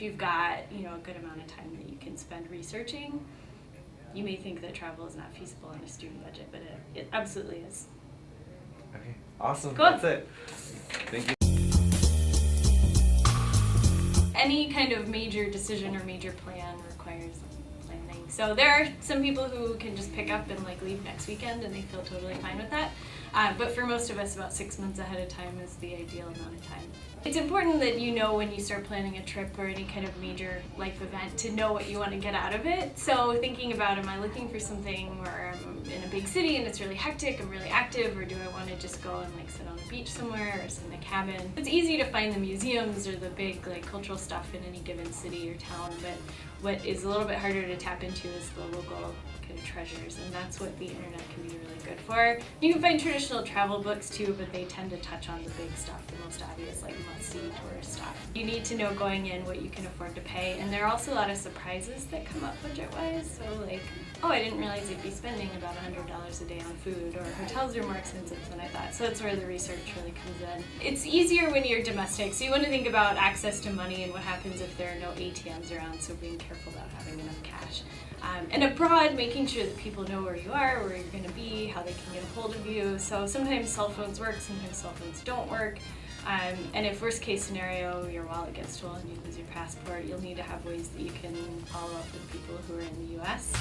if you've got, a good amount of time that you can spend researching, you may think that travel is not feasible on a student budget, but it absolutely is. Okay, awesome. Cool. That's it. Thank you. Any kind of major decision or major plan requires planning. So there are some people who can just pick up and leave next weekend and they feel totally fine with that. But for most of us, about 6 months ahead of time is the ideal amount of time. It's important that when you start planning a trip or any kind of major life event to know what you want to get out of it. So thinking about, am I looking for something where I'm in a big city and it's really hectic, I'm really active, or do I want to just go and sit on the beach somewhere or sit in a cabin? It's easy to find the museums or the big cultural stuff in any given city or town, but what is a little bit harder to tap into is the local kind of treasures, and that's what the internet can be really good for. You can find traditional travel books too, but they tend to touch on the big stuff, the most obvious, must-see tourist stuff. You need to know going in what you can afford to pay, and there are also a lot of surprises that come up budget-wise. So oh, I didn't realize you'd be spending about $100 a day on food, or hotels are more expensive than I thought. So that's where the research really comes in. It's easier when you're domestic, so you want to think about access to money and what happens if there are no ATMs around, so being careful about having enough cash. And abroad, making sure that people know where you are, where you're going to be, how they can get a hold of you. So sometimes cell phones work, sometimes cell phones don't work. And if worst case scenario, your wallet gets stolen, you lose your passport, you'll need to have ways that you can follow up with people who are in the US.